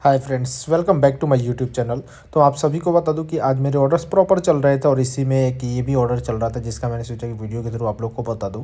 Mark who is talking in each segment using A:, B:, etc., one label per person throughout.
A: Hi friends, welcome back to my YouTube channel. तो आप सभी को बता दूं कि आज मेरे ऑर्डर्स प्रॉपर चल रहे थे और इसी में एक ये भी ऑर्डर चल रहा था जिसका मैंने सोचा कि वीडियो के थ्रू आप लोग को बता दूं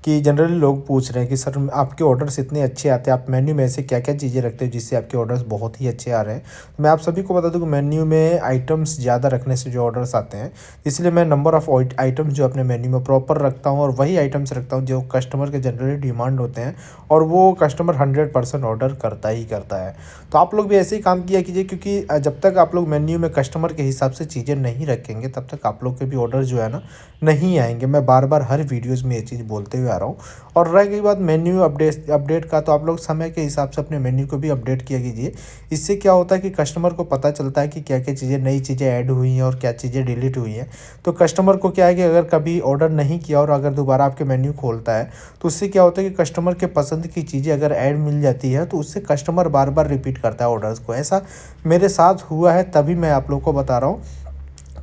A: कि जनरली लोग पूछ रहे हैं कि सर आपके ऑर्डर्स इतने अच्छे आते हैं, आप मेन्यू में ऐसे क्या क्या चीज़ें रखते हो जिससे आपके ऑर्डर्स बहुत ही अच्छे आ रहे हैं। तो मैं आप सभी को बता दूँ कि मेन्यू में आइटम्स ज़्यादा रखने से जो ऑर्डर्स आते हैं, इसलिए मैं नंबर ऑफ़ आइटम्स जो अपने मेन्यू में प्रॉपर रखता हूँ और वही आइटम्स रखता हूँ जो कस्टमर के जनरली डिमांड होते हैं और वो कस्टमर 100% ऑर्डर करता ही करता है। तो आप लोग भी ऐसे ही काम किया कीजिए, क्योंकि जब तक आप लोग मेन्यू में कस्टमर के हिसाब से चीज़ें नहीं रखेंगे तब तक आप लोग के भी ऑर्डर जो है ना नहीं आएंगे। मैं बार बार हर वीडियोस में ये चीज़ बोलते हुए आ रहा हूँ। और रह गई बात मेन्यू अपडेट का, तो आप लोग समय के हिसाब से अपने मेन्यू को भी अपडेट किया कीजिए। इससे क्या होता है कि कस्टमर को पता चलता है कि क्या क्या चीज़ें नई चीज़ें ऐड हुई हैं और क्या चीज़ें डिलीट हुई हैं। तो कस्टमर को क्या है कि अगर कभी ऑर्डर नहीं किया और अगर दोबारा आपके मेन्यू खोलता है तो उससे क्या होता है कि कस्टमर के पसंद की चीज़ें अगर ऐड मिल जाती है तो उससे कस्टमर बार बार रिपीट करता है ऑर्डर्स को। ऐसा मेरे साथ हुआ है, तभी मैं आप लोग को बता रहा हूँ।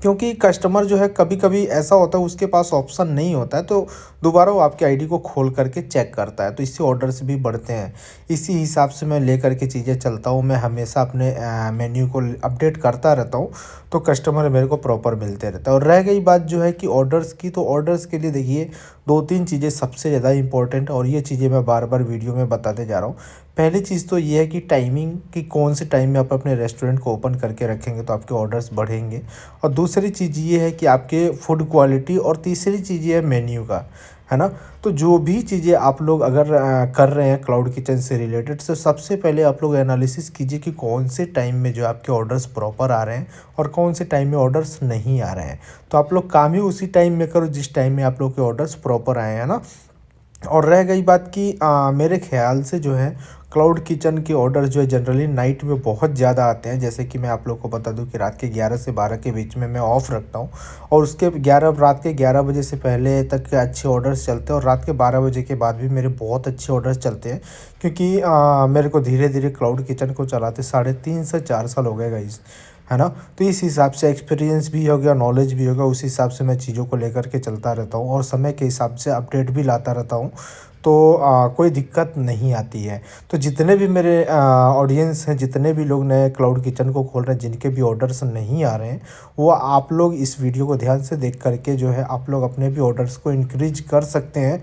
A: क्योंकि कस्टमर जो है कभी कभी ऐसा होता है उसके पास ऑप्शन नहीं होता है, तो दोबारा वो आपकी आईडी को खोल करके चेक करता है, तो इससे ऑर्डर्स भी बढ़ते हैं। इसी हिसाब से मैं लेकर के चीज़ें चलता हूँ। मैं हमेशा अपने मेन्यू को अपडेट करता रहता हूँ, तो कस्टमर मेरे को प्रॉपर मिलते रहता है। और रह गई बात जो है कि ऑर्डर्स की, तो ऑर्डर्स के लिए देखिए 2-3 चीज़ें सबसे ज़्यादा इंपॉर्टेंट, और ये चीज़ें मैं बार बार वीडियो में बताते जा रहा हूँ। पहली चीज़ तो ये है कि टाइमिंग, कि कौन से टाइम में आप अपने रेस्टोरेंट को ओपन करके रखेंगे तो आपके ऑर्डर्स बढ़ेंगे। और दूसरी चीज़ ये है कि आपके फूड क्वालिटी, और तीसरी चीज़ ये है मेन्यू का, है ना। तो जो भी चीज़ें आप लोग अगर कर रहे हैं क्लाउड किचन से रिलेटेड, तो सबसे पहले आप लोग एनालिसिस कीजिए कि कौन से टाइम में जो आपके ऑर्डर्स प्रॉपर आ रहे हैं और कौन से टाइम में ऑर्डर्स नहीं आ रहे हैं। तो आप लोग काम ही उसी टाइम में करो जिस टाइम में आप लोग के ऑर्डर्स प्रॉपर आए हैं ना। और रह गई बात कि मेरे ख़्याल से जो है क्लाउड किचन के ऑर्डर जो है जनरली नाइट में बहुत ज़्यादा आते हैं। जैसे कि मैं आप लोग को बता दूं कि रात के 11 से 12 के बीच में मैं ऑफ़ रखता हूं, और उसके रात के 11 बजे से पहले तक के अच्छे ऑर्डर्स चलते हैं, और रात के 12 बजे के बाद भी मेरे बहुत अच्छे ऑर्डर्स चलते हैं। क्योंकि मेरे को धीरे धीरे क्लाउड किचन को चलाते 3.5 से 4 साल हो गए गाइस, है ना। तो इस हिसाब से एक्सपीरियंस भी हो गया, नॉलेज भी होगा, उस हिसाब से मैं चीज़ों को लेकर के चलता रहता हूँ और समय के हिसाब से अपडेट भी लाता रहता हूँ। तो कोई दिक्कत नहीं आती है। तो जितने भी मेरे ऑडियंस हैं, जितने भी लोग नए क्लाउड किचन को खोल रहे हैं, जिनके भी ऑर्डर्स नहीं आ रहे हैं, वो आप लोग इस वीडियो को ध्यान से देख करके जो है आप लोग अपने भी ऑर्डर्स को इंक्रीज कर सकते हैं।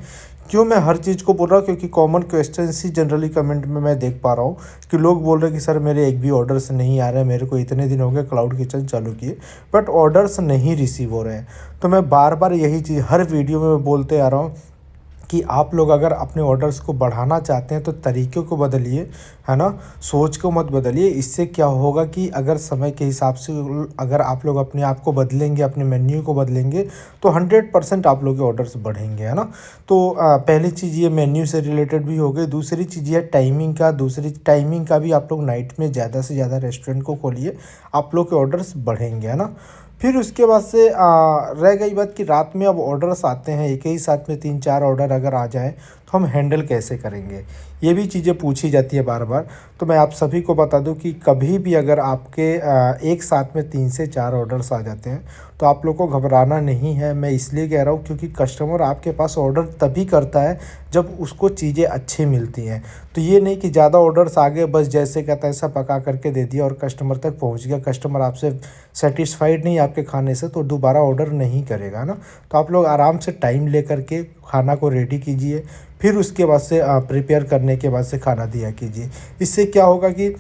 A: क्यों मैं हर चीज़ को बोल रहा हूँ, क्योंकि कॉमन क्वेश्चंस ही जनरली कमेंट में मैं देख पा रहा हूँ कि लोग बोल रहे हैं कि सर मेरे एक भी ऑर्डर्स नहीं आ रहे हैं, मेरे को इतने दिन हो गए क्लाउड किचन चालू किए बट ऑर्डर्स नहीं रिसीव हो रहे हैं। तो मैं बार बार यही चीज़ हर वीडियो में मैं बोलते आ रहा हूँ कि आप लोग अगर अपने ऑर्डर्स को बढ़ाना चाहते हैं तो तरीक़ों को बदलिए, है ना। सोच को मत बदलिए। इससे क्या होगा कि अगर समय के हिसाब से अगर आप लोग अपने आप को बदलेंगे, अपने मेन्यू को बदलेंगे, तो 100% आप लोग के ऑर्डर्स बढ़ेंगे, है ना। तो पहली चीज़ ये मेन्यू से रिलेटेड भी हो गई। दूसरी चीज़ ये टाइमिंग का, भी आप लोग नाइट में ज़्यादा से ज़्यादा रेस्टोरेंट को खोलिए, आप लोग के ऑर्डर्स बढ़ेंगे, है ना। फिर उसके बाद से रह गई बात कि रात में अब ऑर्डर्स आते हैं, एक ही साथ में 3-4 ऑर्डर अगर आ जाएँ तो हम हैंडल कैसे करेंगे, ये भी चीज़ें पूछी जाती है बार बार। तो मैं आप सभी को बता दूं कि कभी भी अगर आपके एक साथ में 3 से 4 ऑर्डर्स आ जाते हैं तो आप लोग को घबराना नहीं है। मैं इसलिए कह रहा हूँ क्योंकि कस्टमर आपके पास ऑर्डर तभी करता है जब उसको चीज़ें अच्छी मिलती हैं। तो ये नहीं कि ज़्यादा ऑर्डर्स आ गए, बस जैसे का तैसा पका करके दे दिया और कस्टमर तक पहुँच गया, कस्टमर आपसे सेटिस्फाइड नहीं आपके खाने से, तो दोबारा ऑर्डर नहीं करेगा ना। तो आप लोग आराम से टाइम ले करके खाना को रेडी कीजिए, फिर उसके बाद से प्रिपेयर करने के बाद से खाना दिया कीजिए। इससे क्या होगा कि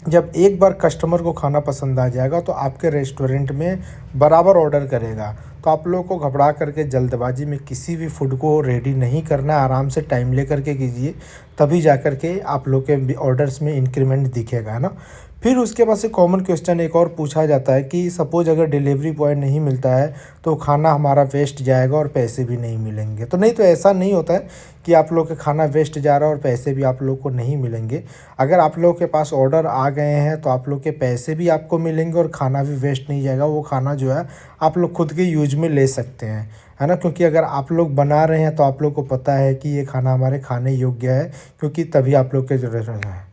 A: जब एक बार कस्टमर को खाना पसंद आ जाएगा तो आपके रेस्टोरेंट में बराबर ऑर्डर करेगा। तो आप लोगों को घबरा करके जल्दबाजी में किसी भी फूड को रेडी नहीं करना है, आराम से टाइम ले करके कीजिए, तभी जा कर के आप लोग के ऑर्डर्स में इंक्रीमेंट दिखेगा, है ना। फिर उसके बाद से कॉमन क्वेश्चन एक और पूछा जाता है कि सपोज़ अगर डिलीवरी बॉय नहीं मिलता है तो खाना हमारा वेस्ट जाएगा और पैसे भी नहीं मिलेंगे। तो नहीं, तो ऐसा नहीं होता है कि आप लोग का खाना वेस्ट जा रहा है और पैसे भी आप लोग को नहीं मिलेंगे। अगर आप लोग के पास ऑर्डर आ गए हैं तो आप लोग के पैसे भी आपको मिलेंगे और खाना भी वेस्ट नहीं जाएगा। वो खाना जो है आप लोग खुद के यूज़ में ले सकते हैं, है ना। क्योंकि अगर आप लोग बना रहे हैं तो आप लोग को पता है कि ये खाना हमारे खाने योग्य है, क्योंकि तभी आप लोग के ज़रूरत है।